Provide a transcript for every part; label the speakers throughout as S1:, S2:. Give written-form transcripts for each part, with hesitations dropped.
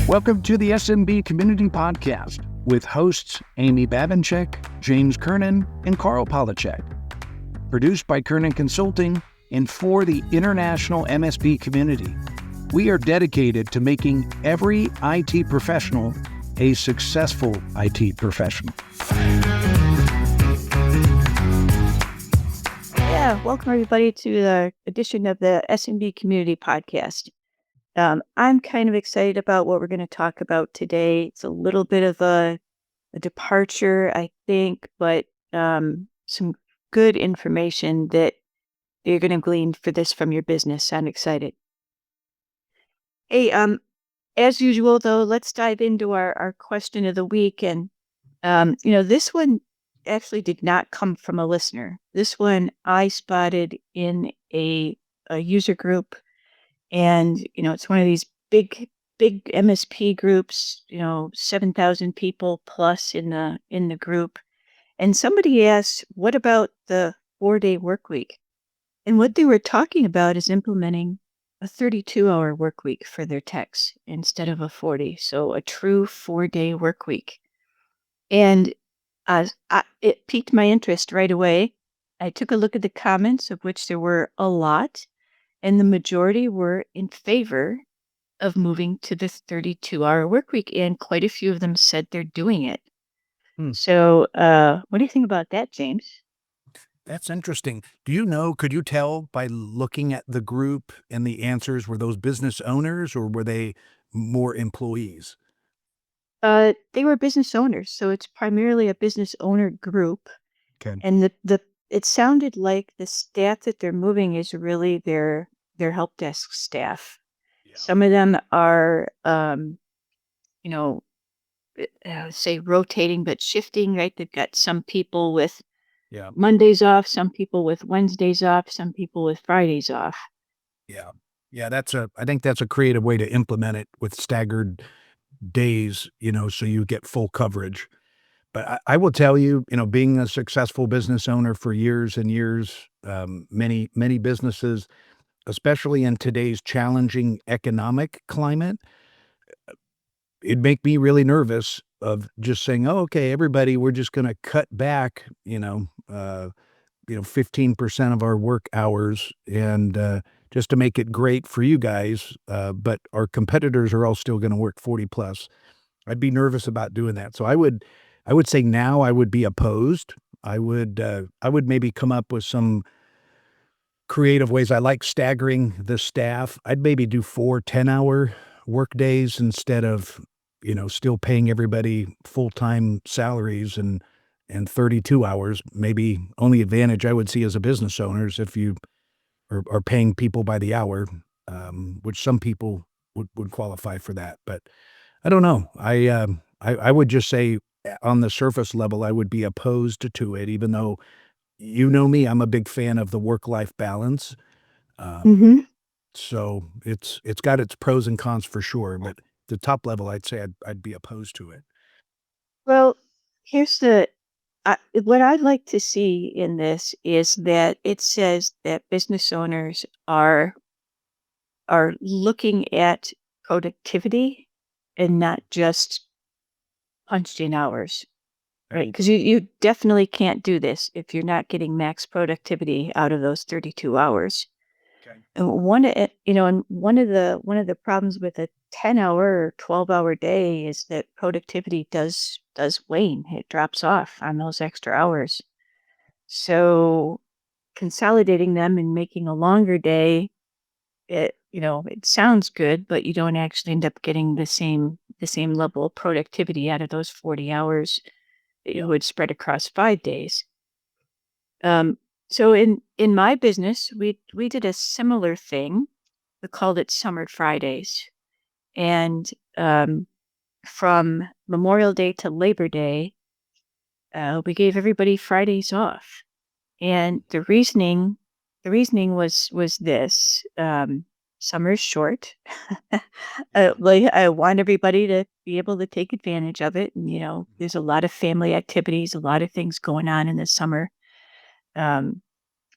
S1: Welcome to the SMB Community Podcast with hosts Amy Babinchek, James Kernan, and Carl Polachek. Produced by Kernan Consulting and for the international MSP community. We are dedicated to making every IT professional a successful IT professional.
S2: Yeah, welcome everybody to the edition of the SMB Community Podcast. I'm kind of excited about what we're going to talk about today. It's a little bit of a departure, I think, but some good information that you're going to glean for this from your business. I'm excited. Hey, as usual, though, let's dive into our question of the week. And, this one actually did not come from a listener. This one I spotted in a user group. And, it's one of these big MSP groups, 7,000 people plus in the group. And somebody asked, what about the 4-day work week? And what they were talking about is implementing a 32-hour work week for their techs instead of a 40. So a true 4-day work week. And it piqued my interest right away. I took a look at the comments, of which there were a lot. And the majority were in favor of moving to this 32-hour work week, and quite a few of them said they're doing it. So what do you think about that, James?
S1: That's interesting. Could you tell by looking at the group and the answers, were those business owners or were they more employees?
S2: They were business owners, so it's primarily a business owner group.
S1: Okay.
S2: And it sounded like the staff that they're moving is really their help desk staff. Yeah. Some of them are, say rotating but shifting, right? They've got some people with Mondays off, some people with Wednesdays off, some people with Fridays off.
S1: Yeah. I think that's a creative way to implement it with staggered days, so you get full coverage. But I will tell you, being a successful business owner for years and years, many businesses, especially in today's challenging economic climate, it'd make me really nervous of just saying, "Oh, okay, everybody, we're just going to cut back, 15% of our work hours and just to make it great for you guys, but our competitors are all still going to work 40 plus." I'd be nervous about doing that. So I would say now I would be opposed. I would maybe come up with some creative ways. I like staggering the staff. I'd maybe do 4 10-hour work days instead of, still paying everybody full-time salaries and 32 hours. Maybe only advantage I would see as a business owner is if you are paying people by the hour, which some people would qualify for that. But I don't know. I would just say on the surface level, I would be opposed to it, even though, me, I'm a big fan of the work-life balance. So it's got its pros and cons for sure, but the top level, I'd say I'd be opposed to it.
S2: Well, here's what I'd like to see in this is that it says that business owners are looking at productivity and not just punched in hours, right? Because you definitely can't do this if you're not getting max productivity out of those 32 hours. Okay. And one of the problems with a 10-hour or 12-hour day is that productivity does wane. It drops off on those extra hours. So consolidating them and making a longer day, it sounds good, but you don't actually end up getting the same level of productivity out of those 40 hours that you would spread across 5 days. So in my business, we did a similar thing. We called it Summer Fridays. And from Memorial Day to Labor Day, we gave everybody Fridays off. And the reasoning was this. Summer's short. I want everybody to be able to take advantage of it. And, there's a lot of family activities, a lot of things going on in the summer.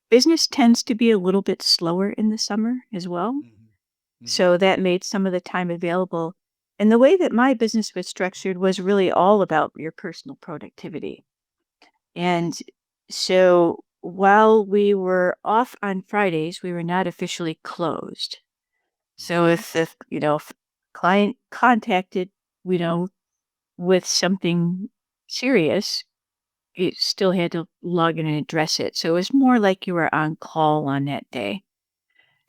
S2: Business tends to be a little bit slower in the summer as well. Mm-hmm. So that made some of the time available. And the way that my business was structured was really all about your personal productivity. And so while we were off on Fridays, we were not officially closed. So if client contacted, you know, with something serious, you still had to log in and address it. So it was more like you were on call on that day,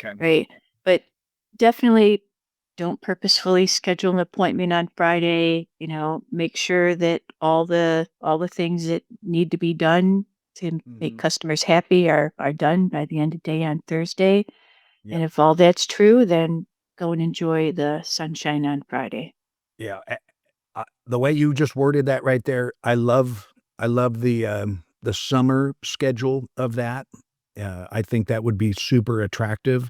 S1: Okay.
S2: right? But definitely don't purposefully schedule an appointment on Friday. Make sure that all the things that need to be done to make
S1: Mhm.
S2: customers happy are done by the end of the day on Thursday.
S1: Yep.
S2: And if all that's true, then go and enjoy the sunshine on Friday.
S1: Yeah. The way you just worded that right there, I love the summer schedule of that. I think that would be super attractive.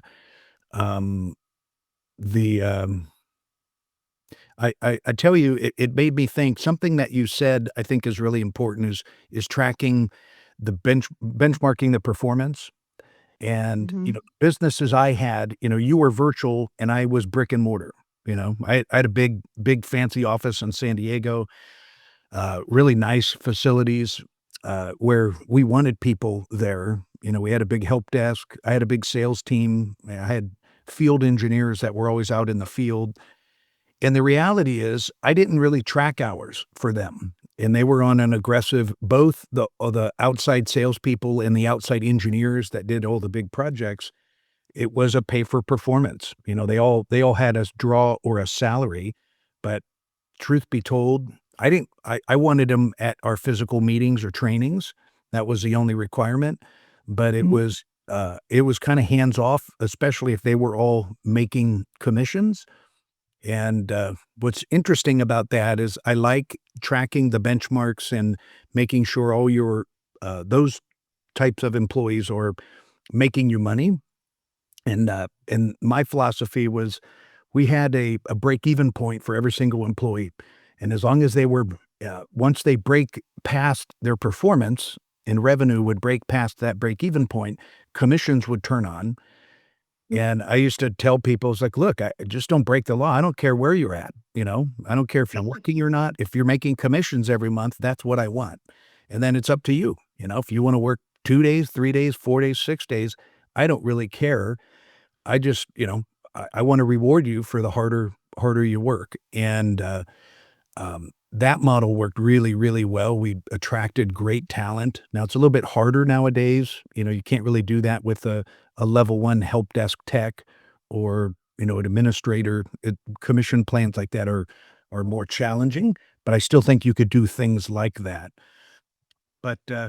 S1: Um, the, I tell you, it made me think something that you said I think is really important is tracking the benchmarking the performance. And,
S2: Hmm.
S1: businesses I had, you were virtual and I was brick and mortar. I had a big fancy office in San Diego, really nice facilities, where we wanted people there. We had a big help desk. I had a big sales team. I had field engineers that were always out in the field. And the reality is I didn't really track hours for them. And they were on an aggressive, both the outside salespeople and the outside engineers that did all the big projects. It was a pay for performance. They all had us draw or a salary, but truth be told, I wanted them at our physical meetings or trainings. That was the only requirement, but it was kinda hands off, especially if they were all making commissions. And, what's interesting about that is I like tracking the benchmarks and making sure all your, those types of employees are making you money. And my philosophy was we had a break-even point for every single employee, and as long as they were once they break past their performance and revenue would break past that break-even point, commissions would turn on. And I used to tell people, it's like, "Look, I just don't break the law. I don't care where you're at, I don't care if you're working or not. If you're making commissions every month, that's what I want. And then it's up to you, if you wanna work 2 days, 3 days, 4 days, 6 days, I don't really care. I just, I wanna reward you for the harder you work." And, that model worked really, really well. We attracted great talent. Now it's a little bit harder nowadays. You can't really do that with a level 1 help desk tech or, an administrator. Commission plans like that are more challenging, but I still think you could do things like that. But, I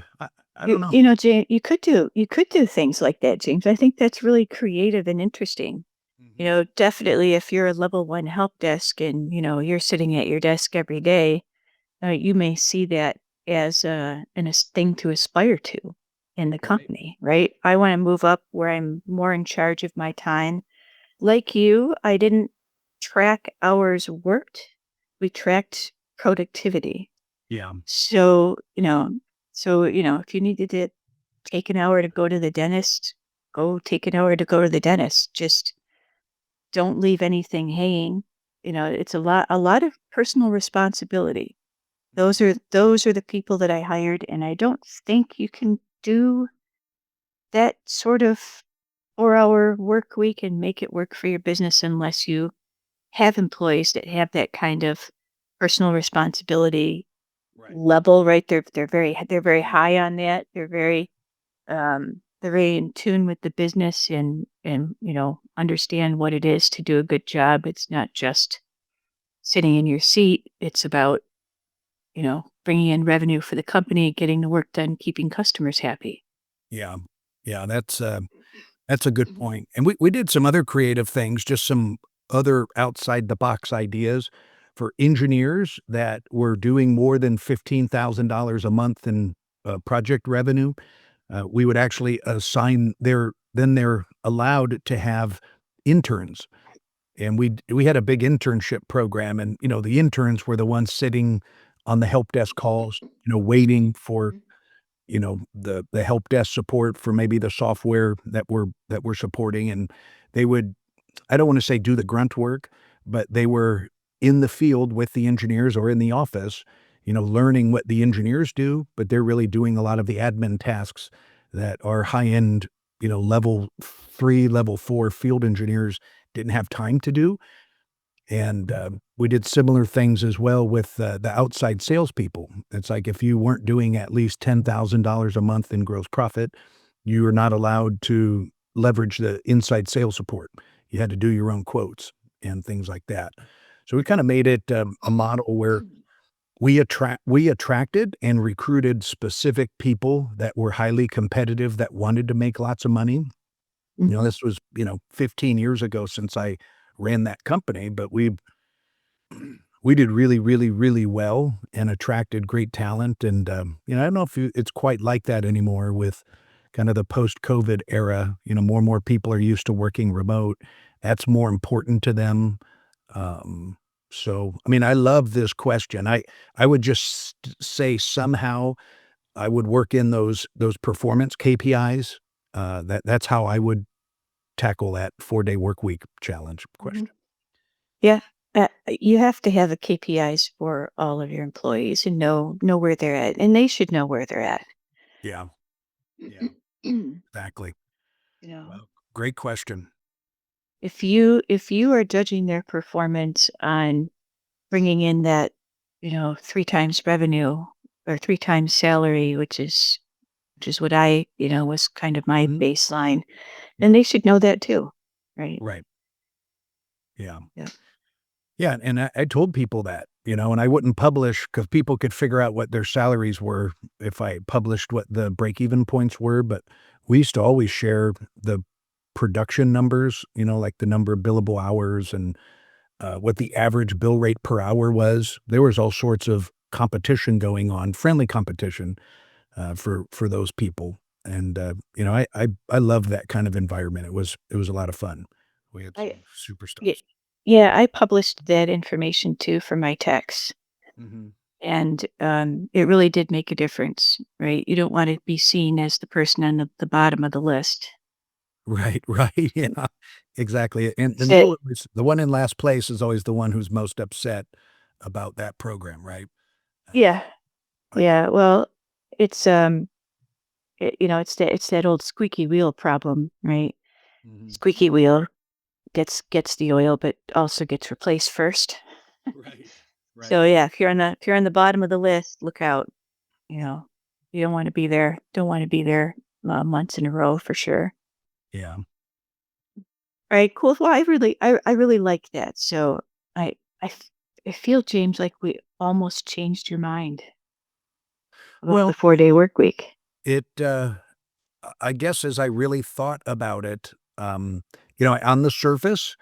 S2: You
S1: don't know.
S2: you know, James, you could do things like that, James. I think that's really creative and interesting.
S1: Mhm.
S2: Definitely if you're a level one help desk and, you're sitting at your desk every day, you may see that as a thing to aspire to in the
S1: Right.
S2: company, right? I want to move up where I'm more in charge of my time. Like you, I didn't track hours worked. We tracked productivity.
S1: Yeah.
S2: So, if you needed to take an hour to go to the dentist, go take an hour to go to the dentist. Just don't leave anything hanging. It's a lot of personal responsibility. Those are the people that I hired, and I don't think you can do that sort of 4-hour work week and make it work for your business unless you have employees that have that kind of personal responsibility
S1: Right.
S2: level, right? They're very high on that. They're very in tune with the business and understand what it is to do a good job. It's not just sitting in your seat. It's about bringing in revenue for the company, getting the work done, keeping customers happy.
S1: Yeah. Yeah, that's a good point. And we did some other creative things, just some other outside the box ideas for engineers that were doing more than $15,000 a month in, project revenue. We would actually assign they're allowed to have interns, and we had a big internship program, and, the interns were the ones sitting on the help desk calls, waiting for the help desk support for maybe the software that we're supporting, and they would, I don't wanna say do the grunt work, but they were in the field with the engineers or in the office, learning what the engineers do, but they're really doing a lot of the admin tasks that our high-end, level 3, level 4 field engineers didn't have time to do. And, we did similar things as well with, the outside salespeople. It's like if you weren't doing at least $10,000 a month in gross profit, you are not allowed to leverage the inside sales support. You had to do your own quotes and things like that. So we kinda made it, a model where we attracted and recruited specific people that were highly competitive that wanted to make lots of money.
S2: Mhm.
S1: This was, 15 years ago since I ran that company, but we did really, really, really well and attracted great talent. And, I don't know if it's quite like that anymore with kind of the post-COVID era. More and more people are used to working remote. That's more important to them. Um, so, I mean, I love this question. I would just say somehow I would work in those performance KPIs. That's how I would tackle that 4-day work week challenge
S2: Mhm.
S1: question.
S2: Yeah. You have to have a KPIs for all of your employees and know where they're at, and they should know where they're at.
S1: Yeah, yeah,
S2: You
S1: exactly.
S2: know,
S1: Well, great question.
S2: if you are judging their performance on bringing in that, 3 times revenue or 3 times salary, which is what I, was kind of my
S1: Mhm.
S2: baseline,
S1: Yeah,
S2: then they should know that too, right?
S1: right. Yeah.
S2: Yeah.
S1: Yeah, and I told people that, and I wouldn't publish because people could figure out what their salaries were if I published what the break-even points were, but we used to always share the production numbers, like the number of billable hours and, what the average bill rate per hour was. There was all sorts of competition going on, friendly competition, for those people, and, I love that kind of environment. It was a lot of fun. We had
S2: I
S1: some
S2: yeah,
S1: superstars.
S2: yeah, I published that information too for my techs,
S1: Mhm.
S2: and, it really did make a difference, right? You don't wanna be seen as the person on the bottom of the list.
S1: Right, right, yeah, exactly, and
S2: So
S1: the one in last place is always the one who's most upset about that program, right?
S2: yeah,
S1: I get
S2: yeah, well, it's, it's that old squeaky wheel problem, right?
S1: Mhm.
S2: Squeaky wheel gets the oil, but also gets replaced first.
S1: Right,
S2: So,
S1: right,
S2: yeah, if you're on the bottom of the list, look out, you know? You don't wanna be there, months in a row for sure.
S1: yeah.
S2: Alright, cool. Well, I really like that. So, I I f I feel, James, like we almost changed your mind about the
S1: Well,
S2: 4-day work week.
S1: I guess as I really thought about it, on the surface,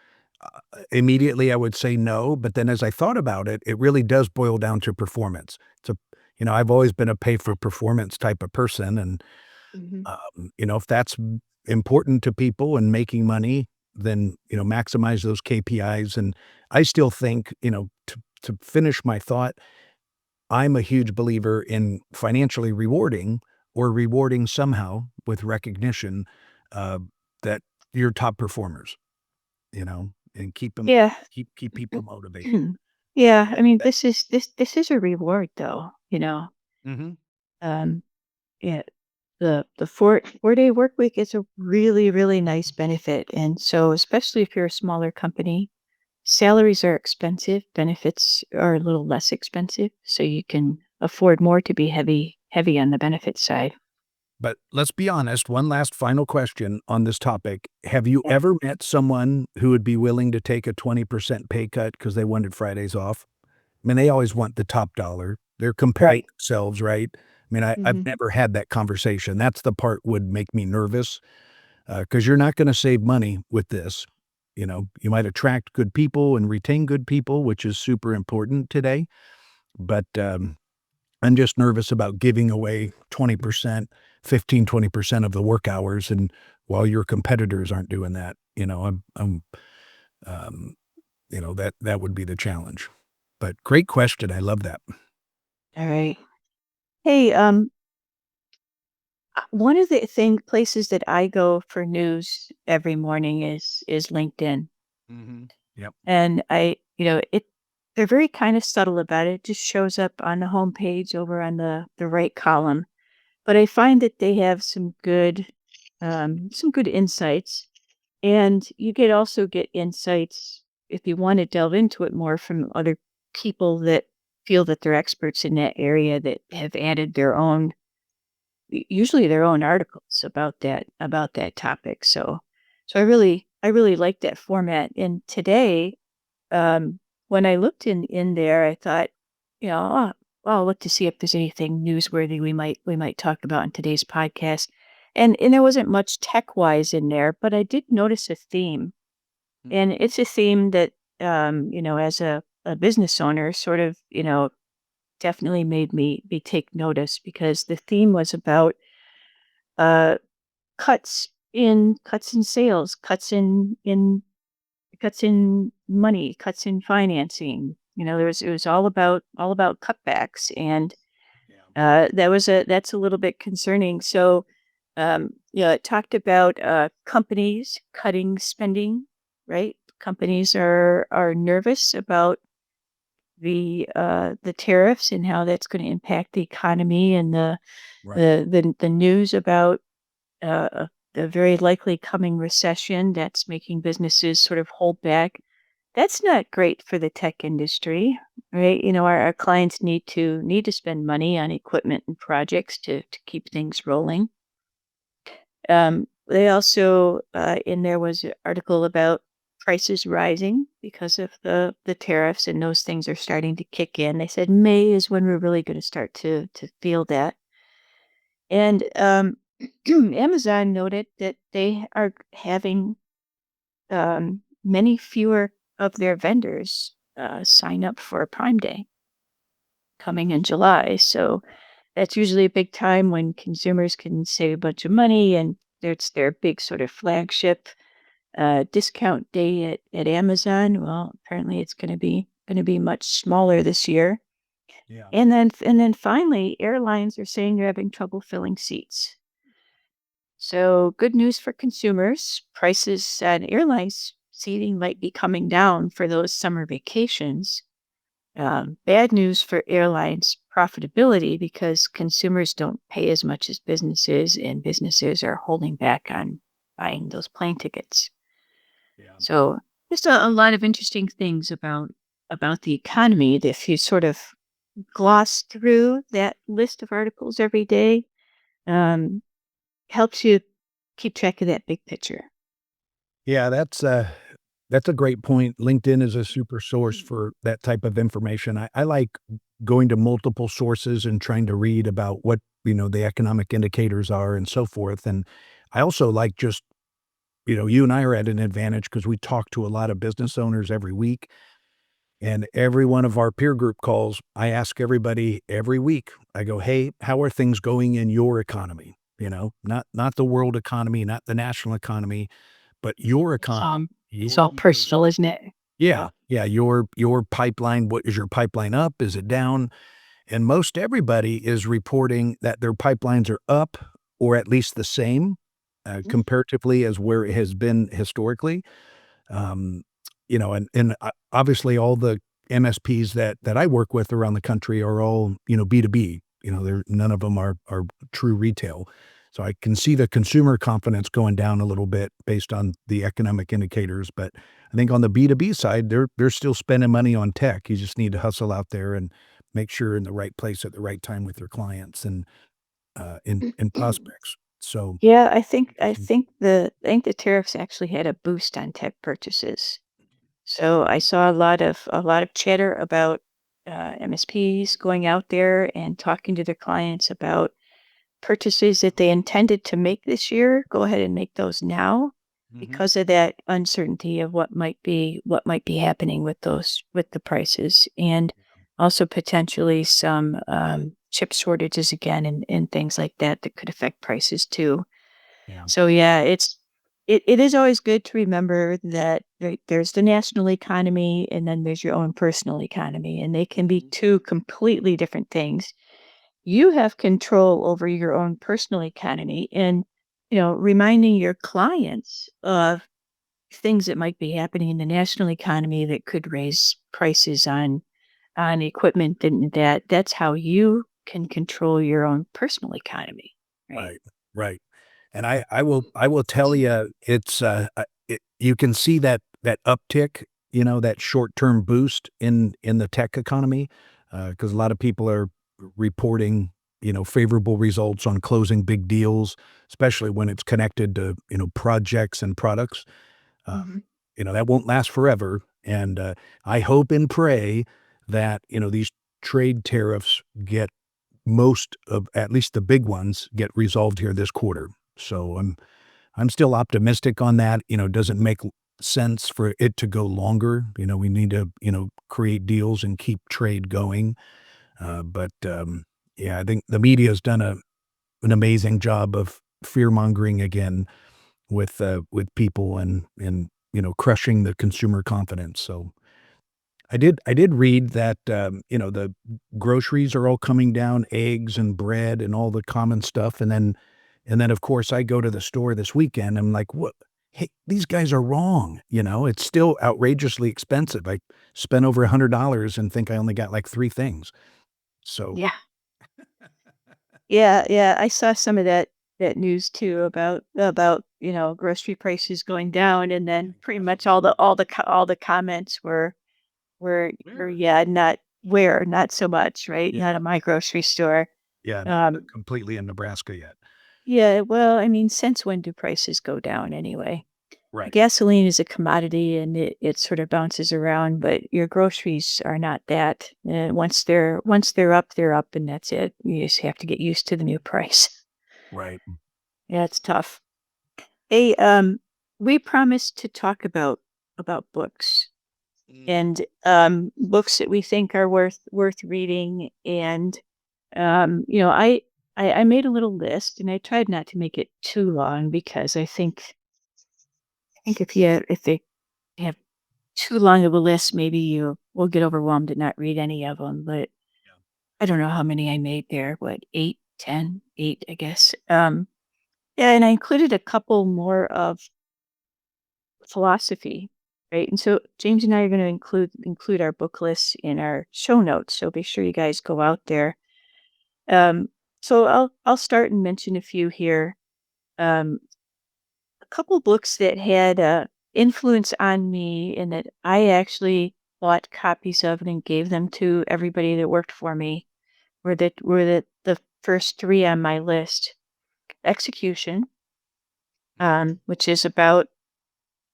S1: immediately I would say no, but then as I thought about it, it really does boil down to performance. I've always been a pay for performance type of person, and
S2: Mhm.
S1: If that's important to people and making money, then, maximize those KPIs. And I still think, to finish my thought, I'm a huge believer in financially rewarding or rewarding somehow with recognition, uh, that you're top performers, and keep them,
S2: Yeah.
S1: keep people motivated.
S2: Yeah, I mean,
S1: That
S2: this is a reward though,
S1: Mhm.
S2: Um, yeah, the 4-day work week is a really, really nice benefit, and so especially if you're a smaller company, salaries are expensive, benefits are a little less expensive, so you can afford more to be heavy on the benefit side.
S1: But let's be honest, one last final question on this topic. Have you
S2: Yeah.
S1: ever met someone who would be willing to take a 20% pay cut because they wanted Fridays off? I mean, they always want the top dollar. They're comparing
S2: Right.
S1: themselves, right? I mean, I've
S2: Mhm.
S1: never had that conversation. That's the part would make me nervous, because you're not gonna save money with this. You might attract good people and retain good people, which is super important today, but, I'm just nervous about giving away 20%, 15, 20% of the work hours, and while your competitors aren't doing that, um, that would be the challenge. But great question, I love that.
S2: Alright. Hey, one of the places that I go for news every morning is LinkedIn.
S1: Mhm. Yep.
S2: And it they're very kind of subtle about it. It just shows up on the homepage over on the right column. But I find that they have some good insights, and you could also get insights if you want to delve into it more from other people that feel that they're experts in that area that have added their own, usually their own articles about that topic. So I really like that format. And today, when I looked in there, I thought, oh, well, I'll look to see if there's anything newsworthy we might talk about in today's podcast. And there wasn't much tech wise in there, but I did notice a theme, and it's a theme that as a business owner, sort of, definitely made me take notice, because the theme was about uh, cuts in sales, cuts in money, cuts in financing. It was all about cutbacks, and that's a little bit concerning. So, it talked about companies cutting spending, right? Companies are nervous about the tariffs and how that's going to impact the economy, and
S1: Right.
S2: the news about the very likely coming recession that's making businesses sort of hold back. That's not great for the tech industry, right? Our clients need to spend money on equipment and projects to keep things rolling. They also in there was an article about prices rising because of the tariffs, and those things are starting to kick in. They said May is when we're really going to start to feel that. And Amazon noted that they are having many fewer of their vendors sign up for Prime Day coming in July. So that's usually a big time when consumers can save a bunch of money, and it's their big sort of flagship discount day at Amazon. Well, apparently it's going to be much smaller this year.
S1: Yeah.
S2: And then finally, airlines are saying they're having trouble filling seats. So, good news for consumers. Prices at airlines seating might be coming down for those summer vacations. Bad news for airlines profitability, because consumers don't pay as much as businesses, and businesses are holding back on buying those plane tickets.
S1: Yeah.
S2: So, just a lot of interesting things about the economy that if you sort of gloss through that list of articles every day, um, helps you keep track of that big picture.
S1: Yeah, that's a great point. LinkedIn is a super source for that type of information. I like going to multiple sources and trying to read about what, the economic indicators are and so forth. And I also like just, you and I are at an advantage because we talk to a lot of business owners every week. And every one of our peer group calls, I ask everybody every week. I go, "Hey, how are things going in your economy?" Not the world economy, not the national economy, but your economy.
S2: It's
S1: Your
S2: all personal, isn't it?
S1: Yeah,
S2: Yeah.
S1: yeah, your pipeline. What is your pipeline up? Is it down? And most everybody is reporting that their pipelines are up, or at least the same, comparatively as where it has been historically. Um, and obviously all the MSPs that I work with around the country are all, B2B. They're none of them are true retail. So I can see the consumer confidence going down a little bit based on the economic indicators, but I think on the B2B side, they're still spending money on tech. You just need to hustle out there and make sure you're in the right place at the right time with your clients and in prospects. So
S2: Yeah,
S1: interesting.
S2: I think the tariffs actually had a boost on tech purchases. So I saw a lot of chatter about MSPs going out there and talking to their clients about purchases that they intended to make this year. Go ahead and make those now,
S1: Mhm.
S2: because of that uncertainty of what might be happening with the prices, and also potentially some chip shortages again, and things like that that could affect prices too.
S1: Yeah.
S2: So yeah, it is always good to remember that there's the national economy, and then there's your own personal economy, and they can be two completely different things. You have control over your own personal economy, and reminding your clients of things that might be happening in the national economy that could raise prices on on equipment, and that's how you can control your own personal economy, right?
S1: Right, right. And I will tell you, it's, you can see that uptick, that short-term boost in the tech economy, because a lot of people are reporting, favorable results on closing big deals, especially when it's connected to, projects and products. Uh,
S2: Mhm.
S1: that won't last forever, and, I hope and pray that, these trade tariffs get most of at least the big ones get resolved here this quarter. So I'm still optimistic on that. Doesn't make sense for it to go longer. We need to, create deals and keep trade going. But yeah, I think the media has done an amazing job of fear mongering again with people and crushing the consumer confidence. So I did read that, the groceries are all coming down, eggs and bread and all the common stuff, and then, of course, I go to the store this weekend, I'm like, "What? Hey, these guys are wrong," It's still outrageously expensive. I spent over $100 and think I only got, like, 3 things. So
S2: Yeah. Yeah, yeah, I saw some of that news too about, grocery prices going down, and then pretty
S1: yes.
S2: much all the comments were,
S1: Where?
S2: yeah, not so much, right?
S1: Yeah,
S2: Not at my grocery store.
S1: yeah, not
S2: Um,
S1: completely in Nebraska yet.
S2: yeah, well, I mean, since when do prices go down anyway?
S1: Right,
S2: Gasoline is a commodity and it sort of bounces around, but your groceries are not that. Once they're up, they're up, and that's it. You just have to get used to the new price.
S1: right.
S2: Yeah, it's tough. Hey, we promised to talk about books
S1: Mm.
S2: and books that we think are worth reading. And I made a little list, and I tried not to make it too long because I think if they have too long of a list, maybe you will get overwhelmed and not read any of them. But
S1: Yeah.
S2: I don't know how many I made there. What, 8, 10, 8, I guess. Yeah, and I included a couple more of philosophy, right? And so James and I are going to include our book lists in our show notes. So be sure you guys go out there. Um, so I'll start and mention a few here. Um, a couple books that had influence on me and that I actually bought copies of and gave them to everybody that worked for me were the first three on my list. Execution, which is about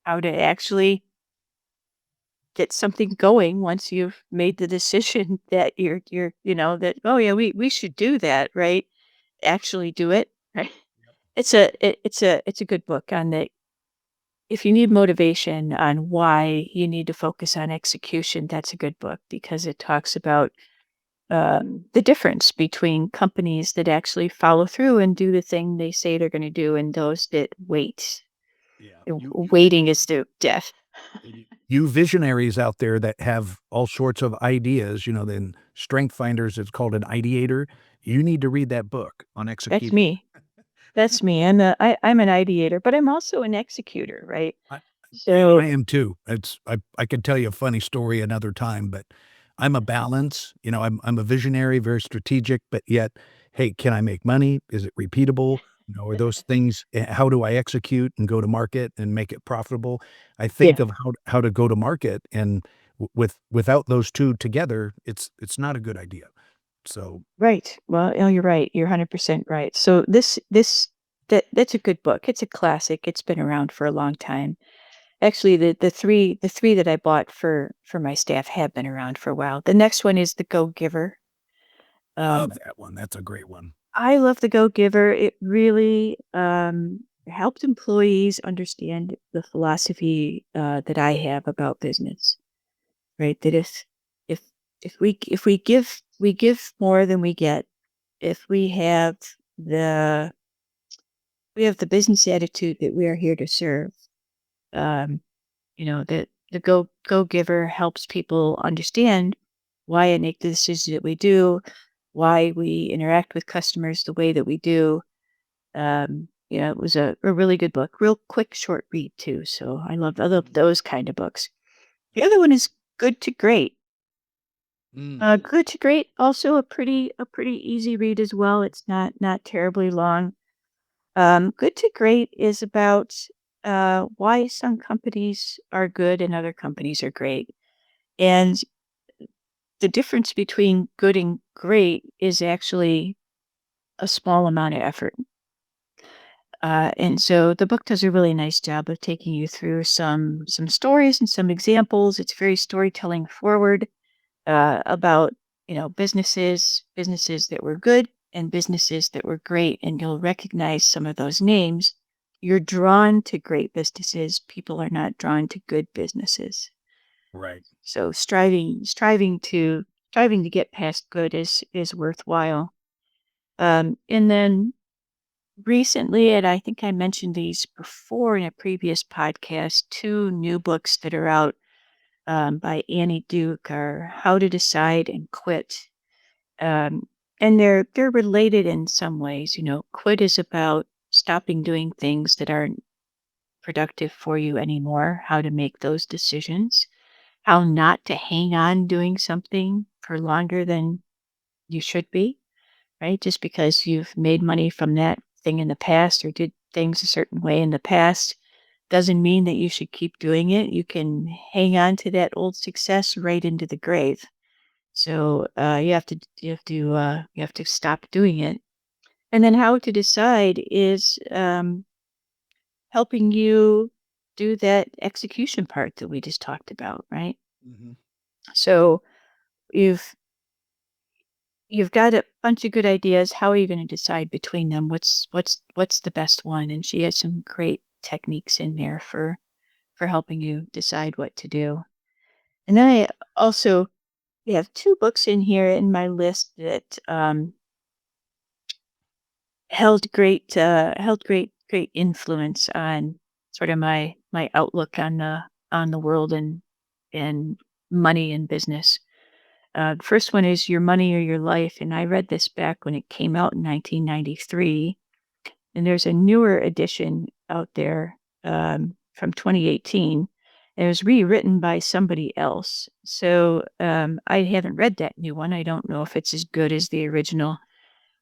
S2: how to actually get something going once you've made the decision that that, oh yeah, we should do that, right? Actually do it, right? It's a good book on the if you need motivation on why you need to focus on execution. That's a good book because it talks about the difference between companies that actually follow through and do the thing they say they're going to do and those that wait.
S1: Yeah.
S2: Waiting is the death.
S1: You visionaries out there that have all sorts of ideas, then Strength Finders, it's called an ideator. You need to read that book on
S2: That's
S1: execution.
S2: me. That's me. I'm an ideator, but I'm also an executor, right?
S1: I I
S2: So
S1: am too. I could tell you a funny story another time, but I'm a balance. I'm a visionary, very strategic, but yet, hey, can I make money? Is it repeatable? Are those things, how do I execute and go to market and make it profitable? I
S2: yeah,
S1: think of how to go to market, and without those 2 together, it's not a good idea. So,
S2: right. Well, oh, you're right. You're 100% right. So that's a good book. It's a classic. It's been around for a long time. Actually, the three that I bought for my staff have been around for a while. The next one is The Go Giver. Um,
S1: love that one. That's a great one.
S2: I love The Go Giver. It really helped employees understand the philosophy that I have about business. Right? That if if we give more than we get. If the we have the business attitude that we are here to serve. Um, that the go giver helps people understand why I make the decisions that we do, why we interact with customers the way that we do. It was a really good book, real quick, short read too. So I love those kind of books. The other one is Good to Great.
S1: Mm.
S2: Good to Great, also a pretty easy read as well. It's not terribly long. Good to Great is about why some companies are good and other companies are great. And the difference between good and great is actually a small amount of effort. And so the book does a really nice job of taking you through some stories and some examples. It's very storytelling forward about businesses that were good and businesses that were great, and you'll recognize some of those names. You're drawn to great businesses. People are not drawn to good businesses.
S1: Right.
S2: So striving to get past good is worthwhile. And then recently, and I think I mentioned these before in a previous podcast, two new books that are out by Annie Duke are How to Decide and Quit. Um, and they're related in some ways. Quit is about stopping doing things that aren't productive for you anymore, how to make those decisions, how not to hang on doing something for longer than you should be, right? Just because you've made money from that thing in the past or did things a certain way in the past doesn't mean that you should keep doing it. You can hang on to that old success right into the grave. So you have to stop doing it. And then how to decide is helping you do that execution part that we just talked about, right?
S1: Hmm.
S2: So you've you've got a bunch of good ideas. How are you going to decide between them? What's the best one? And she has some great techniques in there for helping you decide what to do. And then I also we have two books in here in my list that held great influence on sort of my outlook on the world and money and business. The first one is Your Money or Your Life, and I read this back when it came out in 1993. And there's a newer edition out there from 2018. It was rewritten by somebody else. So I haven't read that new one. I don't know if it's as good as the original.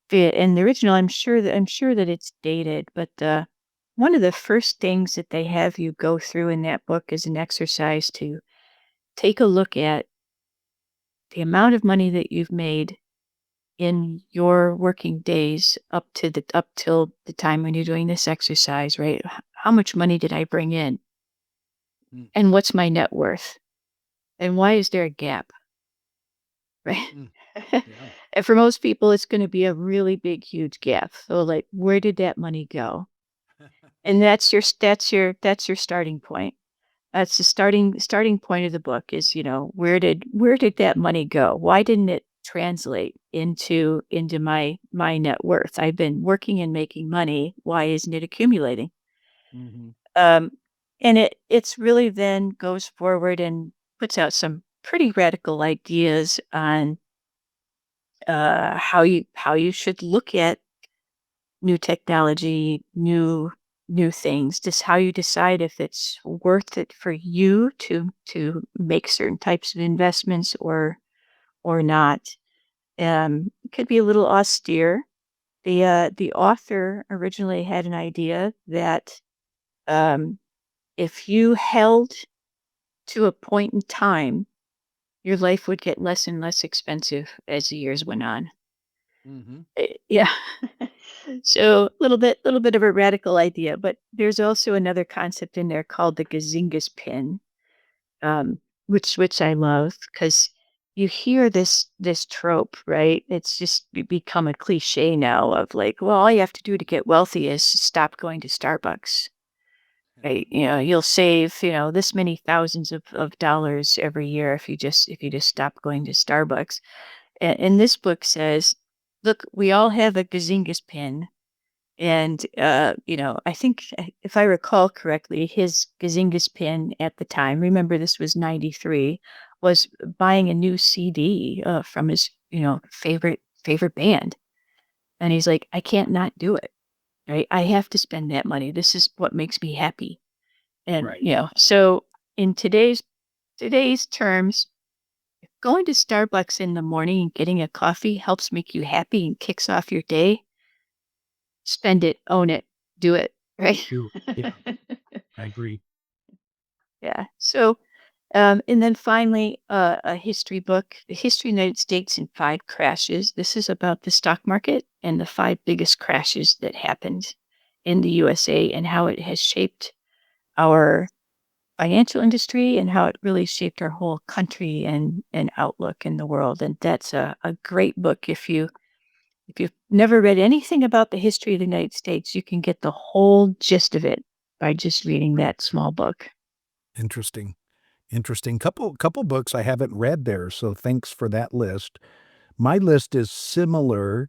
S2: In the original, I'm sure that it's dated, but one of the first things that they have you go through in that book is an exercise to take a look at the amount of money that you've made in your working days up till the time when you're doing this exercise, right? How much money did I bring in?
S1: Mm.
S2: And what's my net worth? And why is there a gap? Right?
S1: Mm. Yeah.
S2: And for most people, it's going to be a really big, huge gap. So, like, where did that money go? And that's your starting point. That's the starting point of the book is, where did that money go? Why didn't it translate into my net worth? I've been working and making money. Why isn't it accumulating?
S1: Hmm.
S2: Um, and it's really then goes forward and puts out some pretty radical ideas on how you should look at new technology, new things, just how you decide if it's worth it for you to make certain types of investments or not. It could be a little austere. The author originally had an idea that um, if you held to a point in time, your life would get less and less expensive as the years went on.
S1: Hmm.
S2: Yeah. So little bit of a radical idea, but there's also another concept in there called the gazingas pin, um, which I love because you hear this trope, right? It's just become a cliche now of like, well, all you have to do to get wealthy is stop going to Starbucks. Right? You'll save, this many thousands of dollars every year if you just stop going to Starbucks. And this book says, look, we all have a gazingas pin. And, I think if I recall correctly, his gazingas pin at the time, remember this was 93, was buying a new CD from his, favorite band. And he's like, I can't not do it. Right. I have to spend that money. This is what makes me happy. And,
S1: Right.
S2: so in today's terms, going to Starbucks in the morning and getting a coffee helps make you happy and kicks off your day, spend it, own it, do it, right?
S1: You yeah, I agree.
S2: Yeah. So, and then finally, a history book, The History of the United States in Five Crashes. This is about the stock market and the five biggest crashes that happened in the USA and how it has shaped our financial industry and how it really shaped our whole country and outlook in the world. And that's a great book. If you've never read anything about the history of the United States, you can get the whole gist of it by just reading that small book.
S1: Interesting. Interesting. Couple books I haven't read there, so thanks for that list. My list is similar.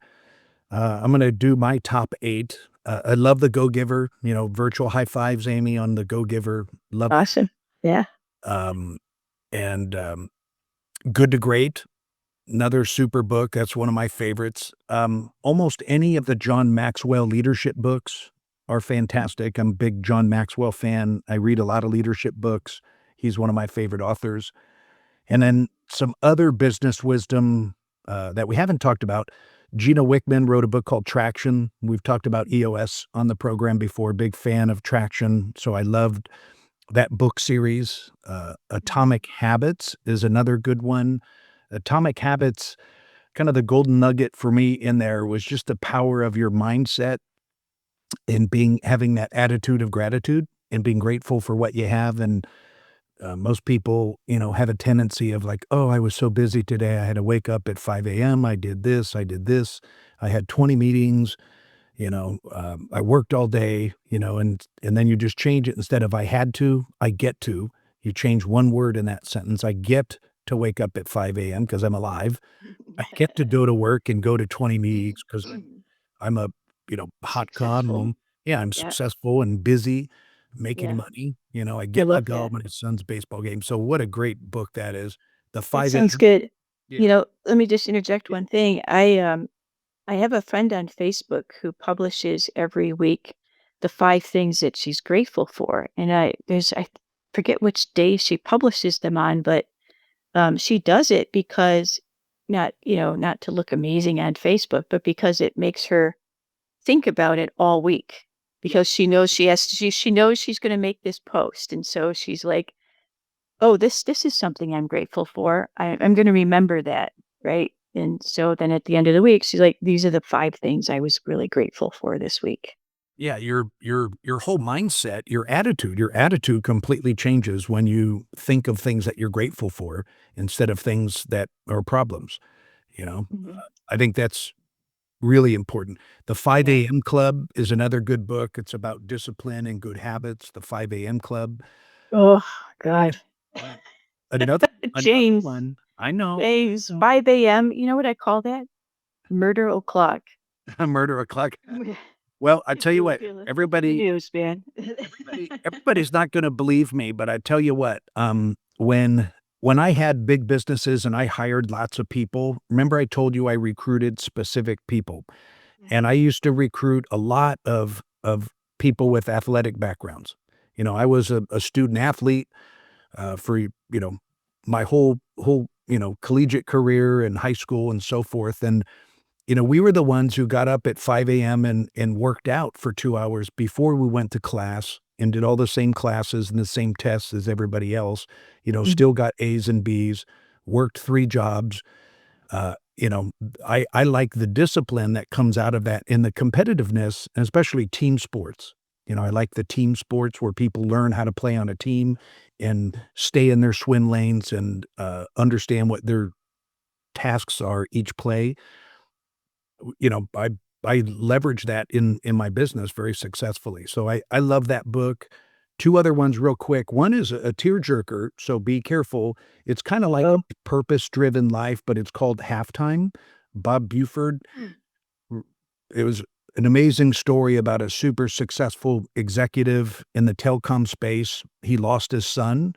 S1: I'm gonna do my top 8. I love The Go Giver, virtual high fives, Amy, on The Go Giver. Love
S2: Awesome. Yeah.
S1: um, and, Good to Great, another super book. That's one of my favorites. Almost any of the John Maxwell leadership books are fantastic. I'm a big John Maxwell fan. I read a lot of leadership books. He's one of my favorite authors. And then some other business wisdom that we haven't talked about. Gino Wickman wrote a book called Traction. We've talked about EOS on the program before. Big fan of Traction. So I loved that book series. Atomic Habits is another good one. Atomic Habits, kind of the golden nugget for me in there was just the power of your mindset and having that attitude of gratitude and being grateful for what you have. And most people, have a tendency of like, oh, I was so busy today. I had to wake up at 5 a.m. I did this. I did this. I had 20 meetings. I worked all day. And then you just change it instead of I had to, I get to. You change one word in that sentence. I get to wake up at 5 a.m. because I'm alive. I get to go to work and go to 20 meetings because I'm a, hot cod.
S2: Successful.
S1: Yeah, I'm
S2: Yeah.
S1: successful and busy making
S2: Yeah.
S1: money. I
S2: I
S1: get to
S2: love
S1: go
S2: that.
S1: to my son's baseball game. So what a great book that is. The
S2: That
S1: 5
S2: sounds
S1: AM.
S2: good.
S1: Yeah.
S2: Let me just interject
S1: Yeah.
S2: one thing. I have a friend on Facebook who publishes every week the 5 things that she's grateful for, and I forget which day she publishes them on, but, she does it because not to look amazing on Facebook, but because it makes her think about it all week
S1: Yeah.
S2: because she knows she's gonna make this post, and so she's like, "Oh, this is something I'm grateful for. I'm gonna remember that," right? And so then at the end of the week, she's like, "These are the 5 things I was really grateful for this week."
S1: Yeah, your whole mindset, your attitude completely changes when you think of things that you're grateful for instead of things that are problems, you know?
S2: Mhm.
S1: I think that's really important. The
S2: Yeah.
S1: 5 AM Club is another good book. It's about discipline and good habits, the 5 AM Club.
S2: Oh,
S1: Yeah,
S2: God.
S1: yeah. Another
S2: James,
S1: one I know,
S2: James, 5 AM, you know what I call that? Murder o'clock.
S1: Murder O'Clock.
S2: Yeah.
S1: Well, I tell you
S2: You'll
S1: what,
S2: feel it. It's the
S1: everybody
S2: news, man.
S1: everybody's not gonna believe me, but I tell you what, when I had big businesses and I hired lots of people, remember I told you I recruited specific people, and I used to recruit a lot of people with athletic backgrounds. I was a student athlete, for, my whole, collegiate career and high school and so forth, and we were the ones who got up at 5 AM and worked out for 2 hours before we went to class and did all the same classes and the same tests as everybody else,
S2: Mhm.
S1: still got A's and B's, worked 3 jobs. Uh, you know, I like the discipline that comes out of that and the competitiveness, and especially team sports. I like the team sports where people learn how to play on a team and stay in their swim lanes and, understand what their tasks are each play. I leverage that in my business very successfully. So I love that book. 2 other ones real quick. One is a tearjerker, so be careful. It's kinda like
S2: Oh.
S1: Purpose-Driven Life, but it's called Halftime. Bob Buford.
S2: Mm.
S1: R It was an amazing story about a super successful executive in the telecom space. He lost his son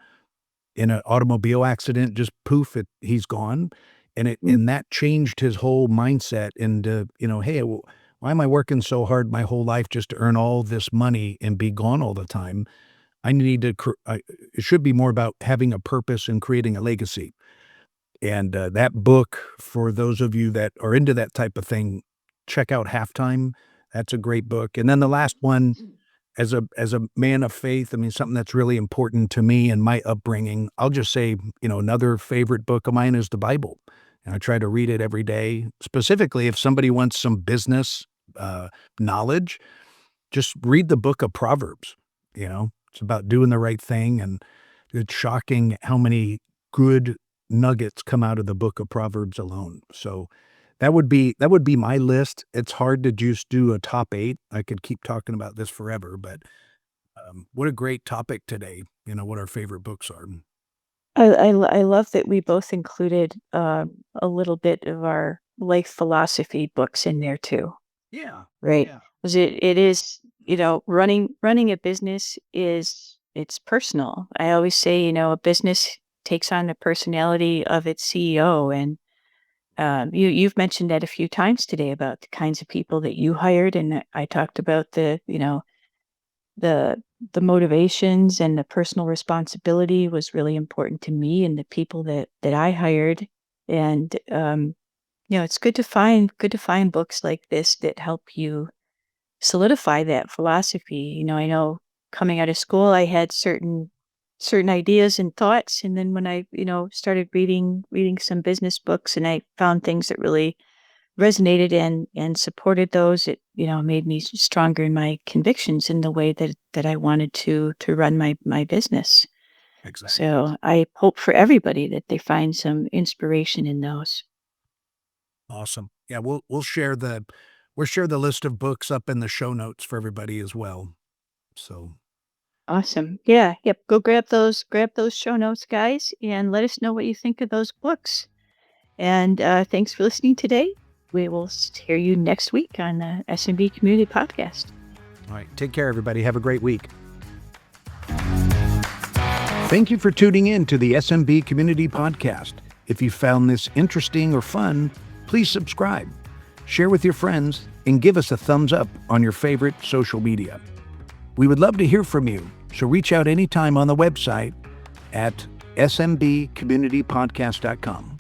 S1: in an automobile accident, just poof, he's gone,
S2: Mm.
S1: and that changed his whole mindset into, "Hey, why am I working so hard my whole life just to earn all this money and be gone all the time? I need to it should be more about having a purpose and creating a legacy." And that book, for those of you that are into that type of thing, check out Halftime. That's a great book. And then the last one, as a man of faith, I mean, something that's really important to me and my upbringing, I'll just say, another favorite book of mine is the Bible. And I try to read it every day. Specifically, if somebody wants some business knowledge, just read the book of Proverbs. It's about doing the right thing, and it's shocking how many good nuggets come out of the book of Proverbs alone. So that would be my list. It's hard to just do a top 8. I could keep talking about this forever, but what a great topic today. What our favorite books are.
S2: I love that we both included a little bit of our life philosophy books in there too,
S1: Yeah,
S2: right?
S1: yeah,
S2: Because it is, running a business it's personal. I always say, a business takes on the personality of its CEO, and you've mentioned that a few times today about the kinds of people that you hired, and I talked about the the motivations and the personal responsibility was really important to me and the people that I hired. And it's good to find books like this that help you solidify that philosophy. I know coming out of school I had certain ideas and thoughts, and then when I, started reading some business books and I found things that really resonated and supported those, it, made me stronger in my convictions in the way that I wanted to run my business.
S1: exactly.
S2: So I hope for everybody that they find some inspiration in those.
S1: Awesome. Yeah, we'll share the list of books up in the show notes for everybody as well. So,
S2: Awesome. Yeah. Yep. Go grab those show notes, guys, and let us know what you think of those books. And thanks for listening today. We will hear you next week on the SMB Community Podcast.
S1: all right, take care, everybody. Have a great week. Thank you for tuning in to the SMB Community Podcast. If you found this interesting or fun, please subscribe, share with your friends, and give us a thumbs up on your favorite social media. We would love to hear from you, so reach out anytime on the website at smbcommunitypodcast.com.